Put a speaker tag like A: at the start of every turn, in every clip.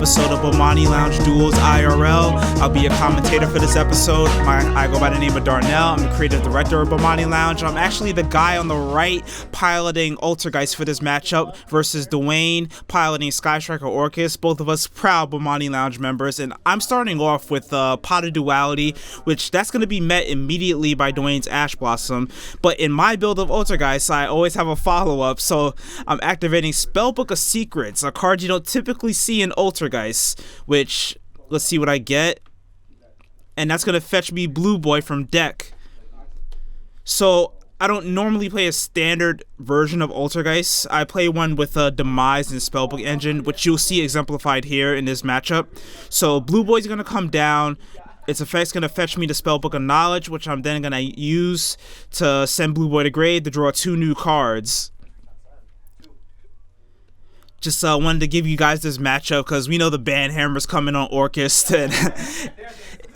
A: episode of Bemani Lounge Duels IRL. I'll be a commentator for this episode. I go by the name of Darnell. I'm the creative director of Bemani Lounge. I'm actually the guy on the right piloting Altergeist for this matchup versus Dwayne piloting Sky Striker Orcust, both of us proud Bemani Lounge members. And I'm starting off with Pot of Duality, which that's going to be met immediately by Dwayne's Ash Blossom. But in my build of Altergeist, I always have a follow-up, so I'm activating Spellbook of Secrets, a card you don't typically see in Altergeist, which, let's see what I get. And that's going to fetch me Blue Boy from deck. So, I don't normally play a standard version of Altergeist. I play one with a Demise and Spellbook engine, which you'll see exemplified here in this matchup. So, Blue Boy's going to come down. Its effect's going to fetch me the Spellbook of Knowledge, which I'm then going to use to send Blue Boy to grade to draw 2 new cards. Just wanted to give you guys this matchup because we know the Banhammer's coming on Orcust and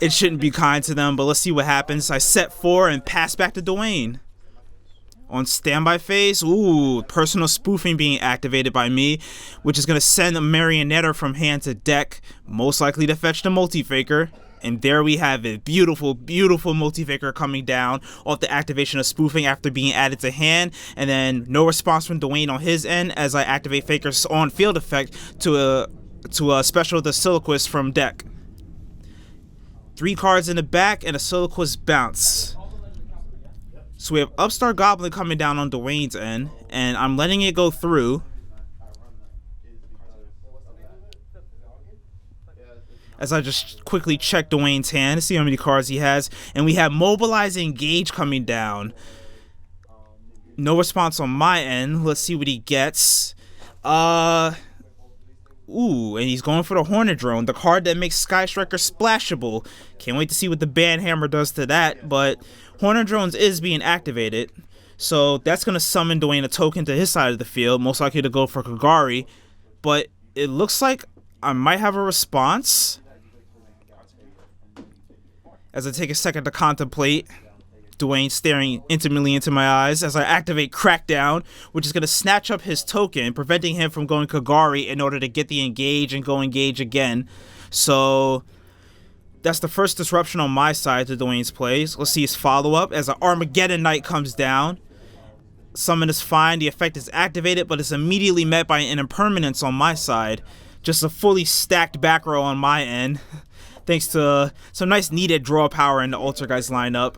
A: it shouldn't be kind to them, but let's see what happens. I set 4 and pass back to Dwayne. On standby phase, ooh, personal spoofing being activated by me, which is going to send a Marionetta from hand to deck, most likely to fetch the Multi-Faker. And there we have it. Beautiful, beautiful Multi-Faker coming down off the activation of spoofing after being added to hand. And then no response from Dwayne on his end as I activate Faker's on field effect to a special the Siliquist from deck. 3 cards in the back and a Siliquist bounce. So we have Upstart Goblin coming down on Dwayne's end, and I'm letting it go through. As I just quickly check Dwayne's hand to see how many cards he has. And we have Mobilize Engage coming down. No response on my end. Let's see what he gets. Ooh, and he's going for the Hornet Drone, the card that makes Sky Striker splashable. Can't wait to see what the Banhammer does to that, but Hornet Drones is being activated. So that's going to summon Dwayne a token to his side of the field, most likely to go for Kagari. But it looks like I might have a response. As I take a second to contemplate, Dwayne staring intimately into my eyes as I activate Crackdown, which is going to snatch up his token, preventing him from going Kagari in order to get the Engage and go Engage again. So that's the first disruption on my side to Dwayne's plays. Let's see his follow-up as an Armageddon Knight comes down. Summon is fine, the effect is activated, but it's immediately met by an impermanence on my side. Just a fully stacked back row on my end. Thanks to some nice needed draw power in the Altergeist lineup.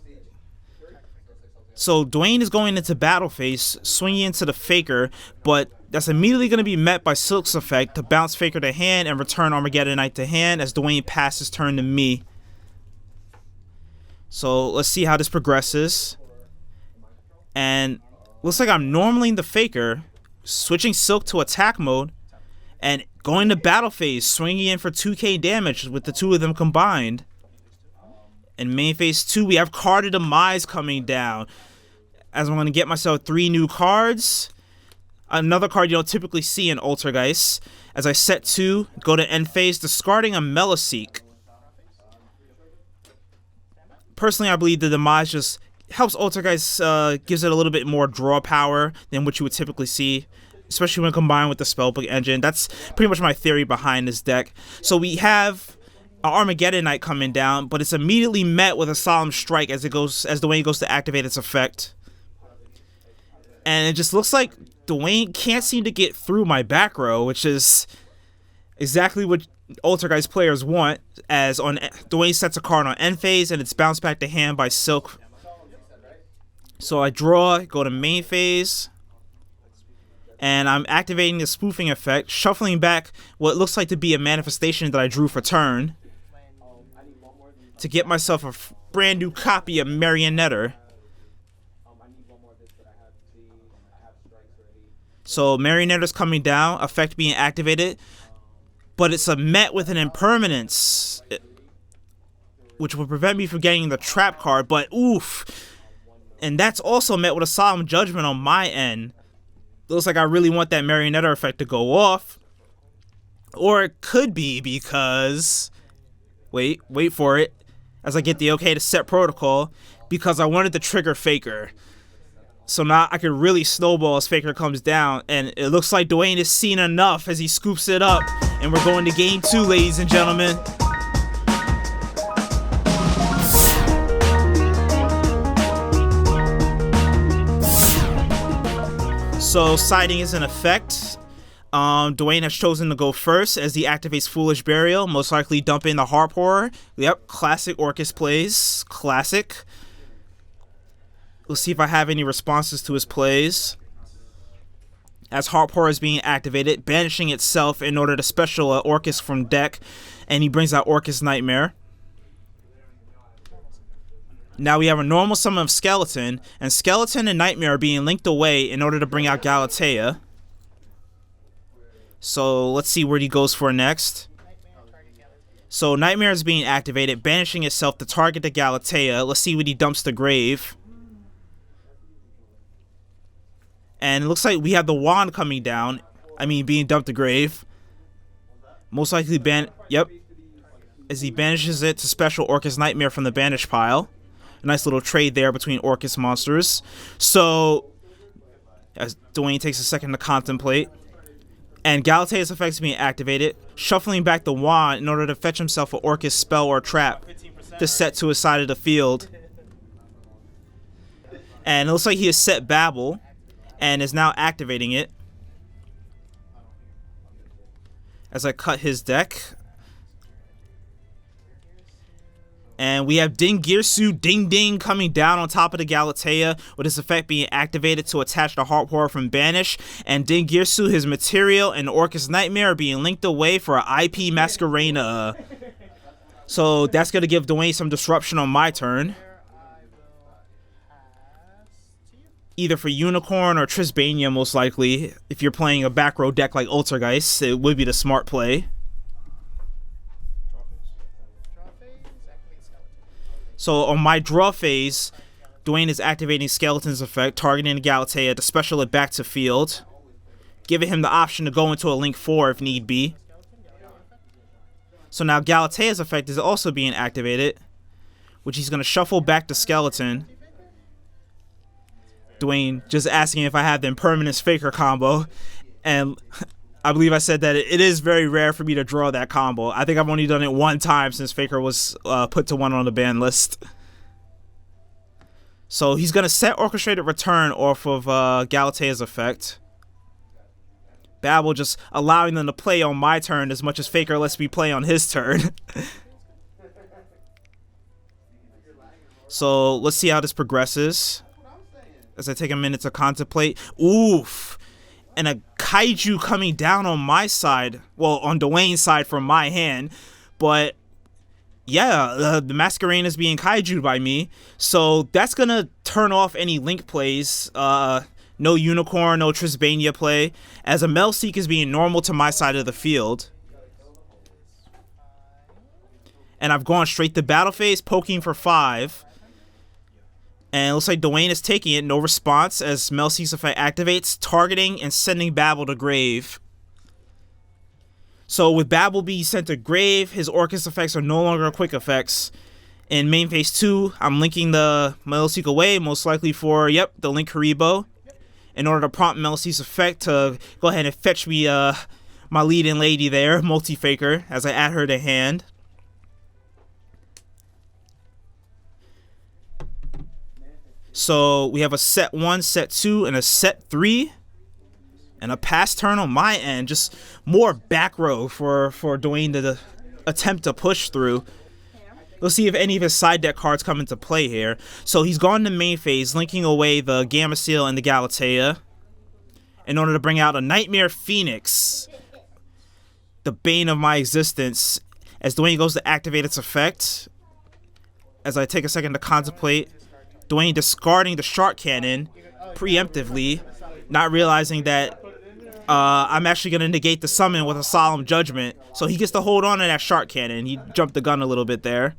A: So Dwayne is going into battle phase, swinging into the Faker, but that's immediately going to be met by Silk's effect to bounce Faker to hand and return Armageddon Knight to hand as Dwayne passes turn to me. So let's see how this progresses. And looks like I'm normaling the Faker, switching Silk to attack mode, and going to battle phase, swinging in for 2k damage with the 2 of them combined. In main phase 2, we have Card of Demise coming down. As I'm going to get myself 3 new cards. Another card you don't typically see in Altergeist. As I set 2, go to end phase, discarding a Meliseek. Personally, I believe the Demise just helps Altergeist, gives it a little bit more draw power than what you would typically see, especially when combined with the Spellbook engine. That's pretty much my theory behind this deck. So we have an Armageddon Knight coming down, but it's immediately met with a Solemn Strike as Dwayne goes to activate its effect. And it just looks like Dwayne can't seem to get through my back row, which is exactly what Altergeist players want, as on Dwayne sets a card on end phase and it's bounced back to hand by Silk. So I draw, go to main phase, and I'm activating the spoofing effect, shuffling back what looks like to be a manifestation that I drew for turn to get myself a brand new copy of Marionetta. So Marionetta's coming down, effect being activated, but it's met with an impermanence, which will prevent me from getting the trap card, but oof. And that's also met with a Solemn Judgment on my end. Looks like I really want that Marionetta effect to go off. Or it could be because, wait for it, as I get the okay to set protocol, because I wanted to trigger Faker. So now I can really snowball as Faker comes down, and it looks like Dwayne has seen enough as he scoops it up And we're going to game 2, ladies and gentlemen. So siding is in effect. Dwayne has chosen to go first as he activates Foolish Burial, most likely dumping the Harp Horror. Yep, classic Orcust plays. Classic. Let's see if I have any responses to his plays. As Harp Horror is being activated, banishing itself in order to special Orcust from deck, and he brings out Orcust Nightmare. Now we have a normal summon of Skeleton, and Skeleton and Nightmare are being linked away in order to bring out Galatea. So let's see where he goes for next. So Nightmare is being activated, banishing itself to target the Galatea. Let's see what he dumps to grave. And it looks like we have the wand coming down. I mean, being dumped to grave. Most likely yep. As he banishes it to special Orcust Nightmare from the banish pile. A nice little trade there between Orcust monsters. So, as Dwayne takes a second to contemplate. And Galatea's effect is being activated, shuffling back the wand in order to fetch himself an Orcust spell or trap to set to his side of the field. And it looks like he has set Babel and is now activating it. As I cut his deck. And we have Dingirsu Ding Ding coming down on top of the Galatea, with his effect being activated to attach the Harp Horror from Banish. And Dingirsu, his material, and Orcust Nightmare are being linked away for an IP Masquerena. So that's going to give Dwayne some disruption on my turn. Either for Unicorn or Trisbania, most likely. If you're playing a back row deck like Altergeist, it would be the smart play. So on my draw phase, Dwayne is activating Skeleton's effect, targeting the Galatea to special it back to field, giving him the option to go into a Link 4 if need be. So now Galatea's effect is also being activated, which he's going to shuffle back to Skeleton. Dwayne just asking if I have the Impermanence Faker combo, and I believe I said that it is very rare for me to draw that combo. I think I've only done it one time since Faker was put to 1 on the ban list. So he's going to set Orchestrated Return off of Galatea's effect. Babel just allowing them to play on my turn as much as Faker lets me play on his turn. So let's see how this progresses. As I take a minute to contemplate. Oof. And a Kaiju coming down on my side. Well, on Dwayne's side from my hand. But, yeah, the Masquerade is being Kaiju'd by me. So that's going to turn off any Link plays. No Unicorn, no Trisbania play. As a Melseek is being normal to my side of the field. And I've gone straight to battle phase, poking for 5. And it looks like Dwayne is taking it, no response, as Melseek's effect activates, targeting and sending Babel to grave. So with Babel being sent to grave, his Orcust effects are no longer quick effects. In main phase 2, I'm linking the Melseek away, most likely for, yep, the Link Haribo, in order to prompt Melseek's effect to go ahead and fetch me my lead-in lady there, Multi-Faker, as I add her to hand. So we have a set 1, set 2, and a set 3. And a pass turn on my end. Just more back row for Dwayne to attempt to push through. Let's see if any of his side deck cards come into play here. So he's gone to main phase, linking away the Gamma Seal and the Galatea in order to bring out a Nightmare Phoenix. The bane of my existence. As Dwayne goes to activate its effect. As I take a second to contemplate. Dwayne discarding the Shark Cannon preemptively, not realizing that I'm actually going to negate the summon with a Solemn Judgment. So he gets to hold on to that Shark Cannon. He jumped the gun a little bit there.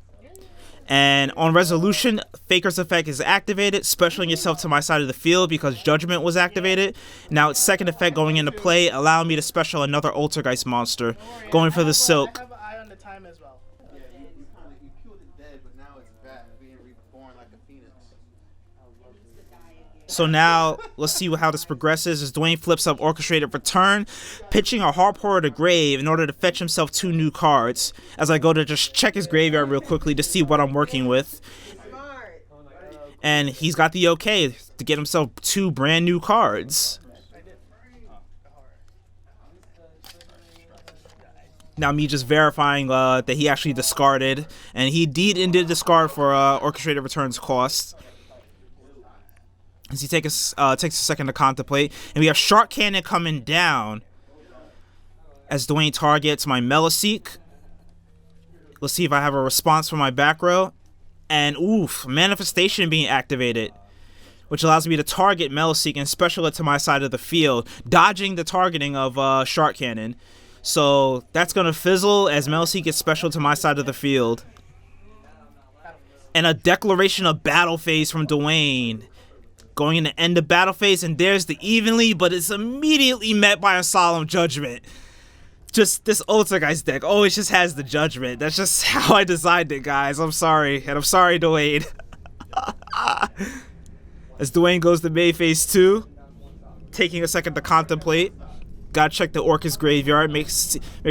A: And on resolution, Faker's effect is activated, specialing itself to my side of the field because Judgment was activated. Now its second effect going into play, allowing me to special another Altergeist monster, going for the Silk. So now, let's see how this progresses as Dwayne flips up Orchestrated Return, pitching a Harp Horror to grave in order to fetch himself 2 new cards, as I go to just check his graveyard real quickly to see what I'm working with. And he's got the okay to get himself 2 brand new cards. Now me just verifying that he actually discarded, and he did discard for Orchestrated Return's cost. As he takes a second to contemplate, and we have Shark Cannon coming down as Dwayne targets my Meliseek. Let's see if I have a response from my back row, and oof, Manifestation being activated, which allows me to target Meliseek and special it to my side of the field, dodging the targeting of Shark Cannon. So that's gonna fizzle as Meliseek gets special to my side of the field, and a Declaration of Battle phase from Dwayne. Going in the end of battle phase, and there's the Evenly, but it's immediately met by a Solemn Judgment. Just this Altergeist deck always just has the Judgment. That's just how I designed it, guys. I'm sorry, and I'm sorry, Dwayne. As Dwayne goes to May phase 2, taking a second to contemplate. Gotta check the Orcust graveyard, make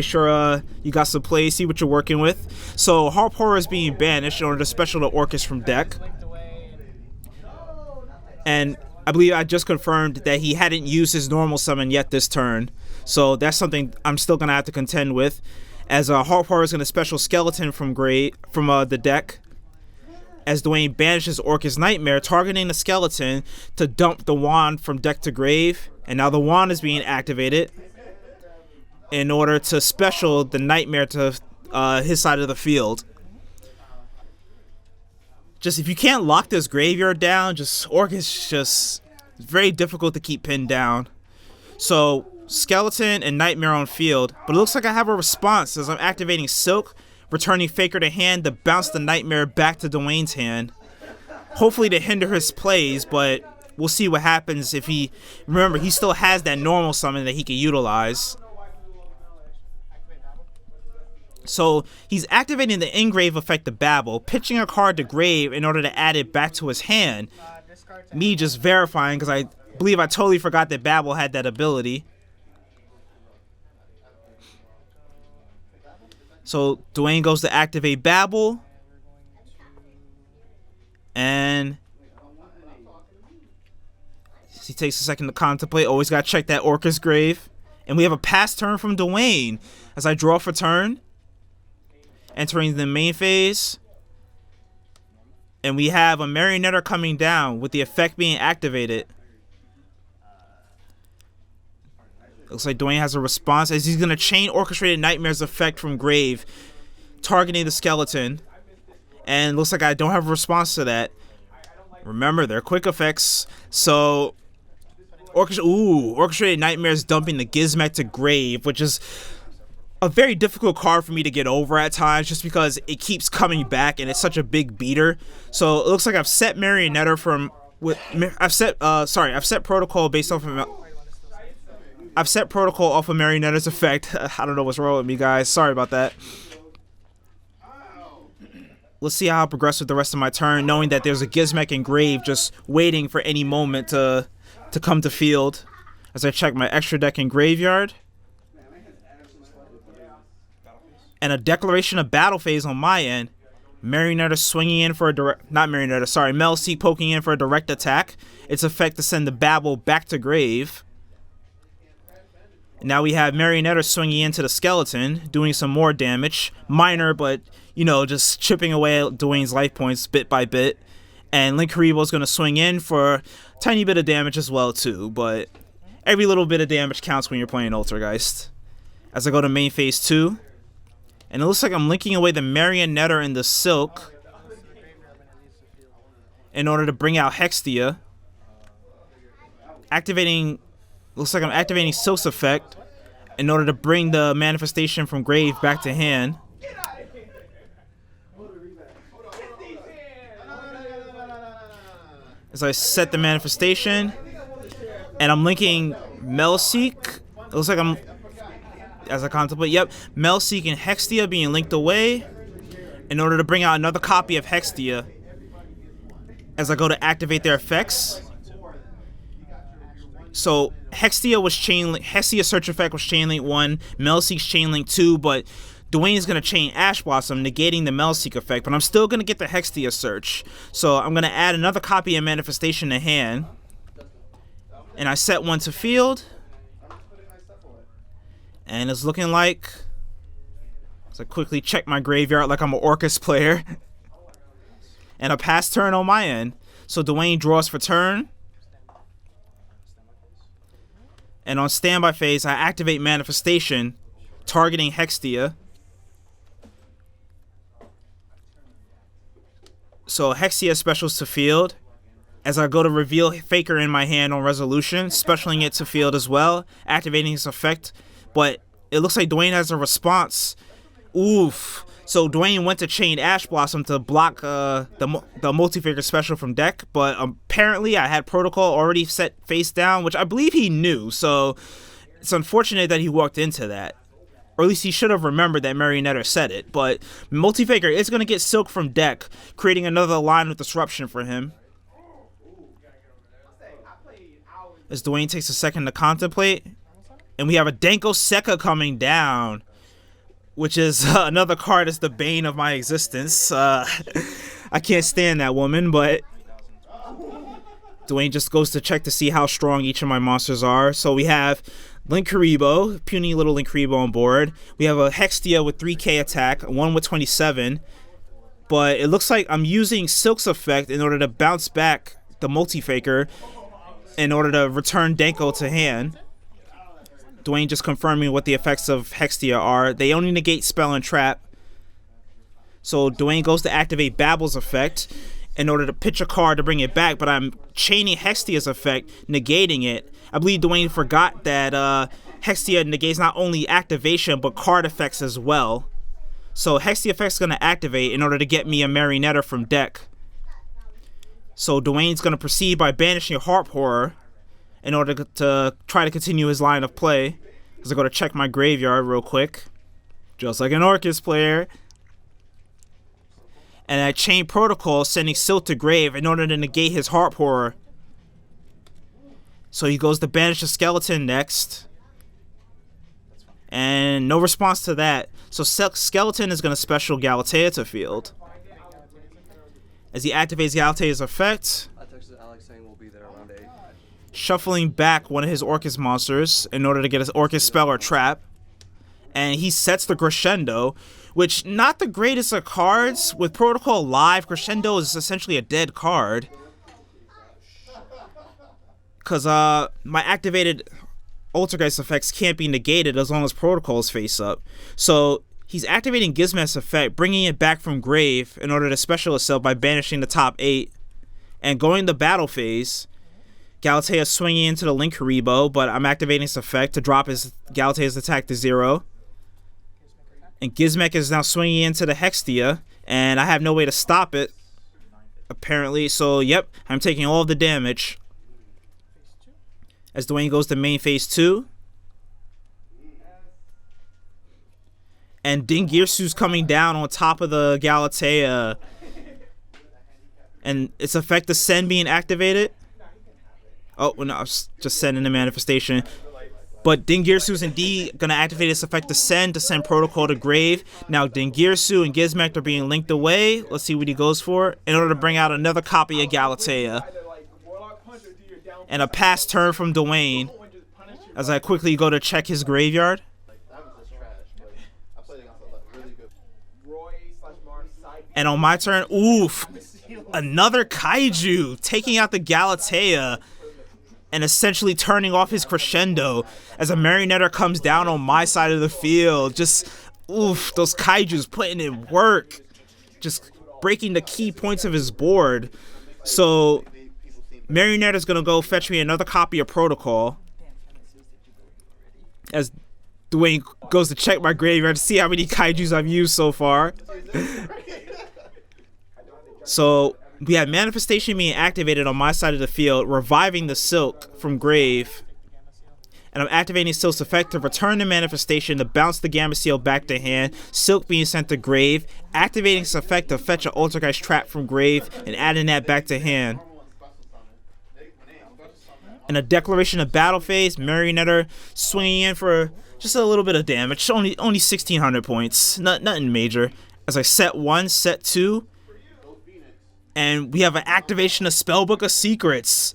A: sure you got some plays, see what you're working with. So Harp Horror is being banished in order to special the Orcust from deck. And I believe I just confirmed that he hadn't used his normal summon yet this turn. So that's something I'm still going to have to contend with. As Harp Horror is going to special Skeleton from the deck. As Dwayne banishes Orcust Nightmare, targeting the Skeleton to dump the Wand from deck to grave. And now the Wand is being activated in order to special the Nightmare to his side of the field. Just if you can't lock this graveyard down, Orcust just very difficult to keep pinned down. So Skeleton and Nightmare on field, but it looks like I have a response as I'm activating Silk, returning Faker to hand to bounce the Nightmare back to Dwayne's hand. Hopefully to hinder his plays, but we'll see what happens if he... Remember, he still has that normal summon that he can utilize. So he's activating the Engrave effect of Babel, pitching a card to grave in order to add it back to his hand. Me just verifying because I believe I totally forgot that Babel had that ability. So Dwayne goes to activate Babel. And he takes a second to contemplate. Always got to check that Orcust grave. And we have a pass turn from Dwayne as I draw for turn. Entering the main phase. And we have a Marionetter coming down with the effect being activated. Looks like Dwayne has a response as he's going to chain Orchestrated Nightmare's effect from grave, targeting the Skeleton. And looks like I don't have a response to that. Remember, they're quick effects. So, Orchestrated Nightmare's dumping the Gizmek to grave, which is a very difficult card for me to get over at times just because it keeps coming back and it's such a big beater. So it looks like I've set Marionetter I've set protocol based off of Marionetter's effect. I don't know what's wrong with me, guys. Sorry about that. Let's see how I progress with the rest of my turn, knowing that there's a Gizmek in grave just waiting for any moment to come to field as I check my extra deck in graveyard. And a Declaration of Battle phase on my end. Marionetter swinging in for a Meliseek poking in for a direct attack. Its effect to send the Babel back to grave. And now we have Marionetter swinging into the Skeleton, doing some more damage. Minor, but, you know, just chipping away at Dwayne's life points bit by bit. And Link Haribo's going to swing in for a tiny bit of damage as well, too. But every little bit of damage counts when you're playing Altergeist. As I go to main phase 2. And it looks like I'm linking away the Marionetter and the Silk in order to bring out Hextia. Looks like I'm activating Silk's effect in order to bring the Manifestation from grave back to hand. As I set the Manifestation, and I'm linking Meliseek. It looks like as I contemplate, Meliseek and Hextia being linked away in order to bring out another copy of Hextia. as I go to activate their effects. So Hextia Search Effect was Chainlink 1, Melseek's Chainlink 2, but Dwayne's going to chain Ash Blossom, negating the Melseek effect, but I'm still going to get the Hextia Search. So I'm going to add another copy of Manifestation to hand, and I set one to field, and it's looking like, so I quickly check my graveyard like I'm an Orcust player, and a pass turn on my end. So Dwayne draws for turn, and on standby phase, I activate Manifestation, targeting Hextia. So Hextia specials to field. As I go to reveal Faker in my hand on resolution, specialing it to field as well, activating its effect. But it looks like Dwayne has a response. Oof. So Dwayne went to chain Ash Blossom to block the multi-figure special from deck, but apparently I had Protocol already set face down, which I believe he knew, so it's unfortunate that he walked into that. Or at least he should have remembered that Marionetta said it, but multi-figure is going to get Silk from deck, creating another line of disruption for him. As Dwayne takes a second to contemplate, and we have a Denko Sekka coming down, which is another card that's the bane of my existence. I can't stand that woman, but Dwayne just goes to check to see how strong each of my monsters are. So we have Linkuriboh, puny little Linkuriboh on board. We have a Hextia with 3k attack, one with 27. But it looks like I'm using Silk's effect in order to bounce back the multi-faker in order to return Denko to hand. Dwayne just confirming what the effects of Hextia are. They only negate Spell and Trap. So Dwayne goes to activate Babble's effect in order to pitch a card to bring it back, but I'm chaining Hextia's effect, negating it. I believe Dwayne forgot that Hextia negates not only activation, but card effects as well. So Hextia effect's going to activate in order to get me a Marionetta from deck. So Dwayne's going to proceed by banishing Harp Horror in order to try to continue his line of play. As I go to check my graveyard real quick, just like an Orcust player. And I chain Protocol, sending Silk to grave in order to negate his Harp Horror. So he goes to banish the Skeleton next. And no response to that. So Skeleton is going to special Galatea to field. As he activates Galatea's effect, shuffling back one of his Orcust monsters in order to get his Orcust spell or trap. And he sets the Crescendo, which not the greatest of cards. With Protocol live, Crescendo is essentially a dead card. Because my activated Altergeist effects can't be negated as long as Protocol's face up. So he's activating Gizmek's effect, bringing it back from grave in order to special itself by banishing the top 8. And going to battle phase, Galatea swinging into the Linkuriboh, but I'm activating its effect to drop his Galatea's attack to 0. And Gizmek is now swinging into the Hextia, and I have no way to stop it, apparently. So, yep, I'm taking all of the damage. As Dwayne goes to main phase 2. And Dingirsu's coming down on top of the Galatea. And its effect of Send being activated. Oh, no, I was just sending the manifestation. But Dingirsu's indeed going to activate its effect to send Protocol to grave. Now Dingirsu and Gizmek are being linked away. Let's see what he goes for. In order to bring out another copy of Galatea. And a pass turn from Dwayne. As I quickly go to check his graveyard. And on my turn, oof. Another Kaiju taking out the Galatea. And essentially turning off his Crescendo as a Marionetta comes down on my side of the field. Just, oof, those Kaijus putting in work. Just breaking the key points of his board. So, Marionetta's going to go fetch me another copy of Protocol. As Dwayne goes to check my graveyard to see how many Kaijus I've used so far. So, we have Manifestation being activated on my side of the field, reviving the Silk from grave. And I'm activating Silk's effect to return the manifestation to bounce the Gamma Seal back to hand, Silk being sent to grave, activating its effect to fetch an Altergeist trap from grave, and adding that back to hand. In a declaration of battle phase, Marionetter swinging in for just a little bit of damage, only 1,600 points, nothing major. As I set 1, set 2, and we have an activation of Spellbook of Secrets.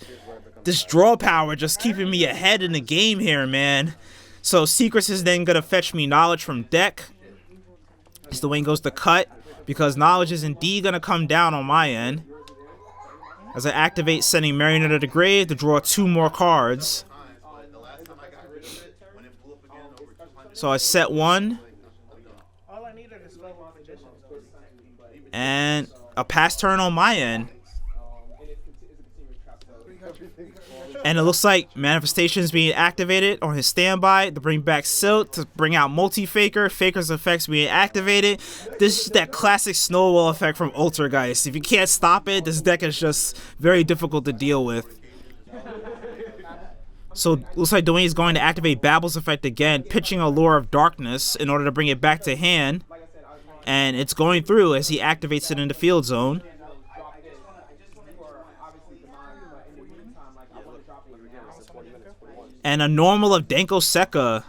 A: This draw power just keeping me ahead in the game here, man. So Secrets is then gonna fetch me knowledge from deck. As the Wayne goes to cut, because knowledge is indeed gonna come down on my end. As I activate sending Marionetter to grave to draw 2 more cards. So I set 1. And a pass turn on my end. And it looks like Manifestation is being activated on his standby to bring back Silk, to bring out Multi-Faker. Faker's effects being activated. This is that classic snowball effect from Altergeist. If you can't stop it, this deck is just very difficult to deal with. So looks like Dwayne is going to activate Babble's effect again, pitching a Lure of Darkness in order to bring it back to hand. And it's going through as he activates it in the field zone. And a normal of Denko Sekka,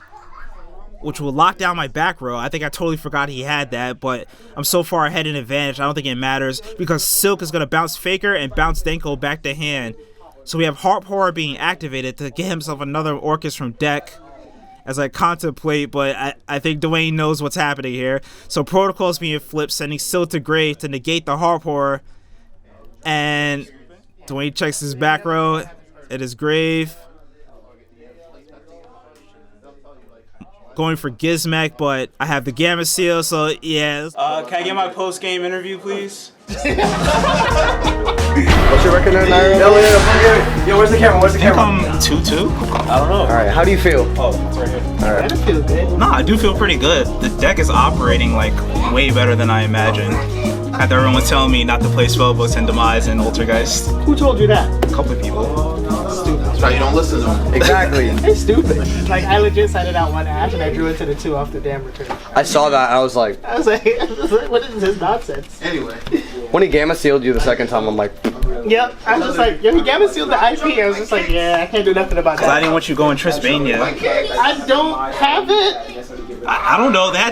A: which will lock down my back row. I think I totally forgot he had that, but I'm so far ahead in advantage, I don't think it matters, because Silk is going to bounce Faker and bounce Denko back to hand. So we have Harp Horror being activated to get himself another Orcust from deck, as I contemplate, but I think Dwayne knows what's happening here. So Protocol is being flipped, sending Silk to grave to negate the Harp Horror. And Dwayne checks his back row. It is grave. Going for Gizmek, but I have the Gamma Seal, so yeah. Can I get my post-game interview, please?
B: What's your record on IRL? Yo, where's the camera? Where's the camera?
A: 2-2?
B: I don't know. Alright, how do you feel?
A: Oh, it's right here.
B: Alright.
C: I feel good.
A: No, I do feel pretty good. The deck is operating like way better than I imagined. After everyone was telling me not to play Spellbooks and Demise and Altergeist.
C: Who told you that?
A: A couple of people.
C: Stupid.
D: That's why you don't listen to them.
B: Exactly.
C: It's stupid. Like, I legit sent it out one half and I drew into the 2 off the damn return.
B: I saw that, I was like,
C: What is this nonsense?
D: Anyway.
B: when he Gamma Sealed you the second time, I'm like,
C: Yep, I was just like, yo, he Gamma Sealed the IP. I was just like, yeah, I can't do nothing about that.
A: I didn't want you going Trisbania.
C: I don't have it.
A: I don't know that.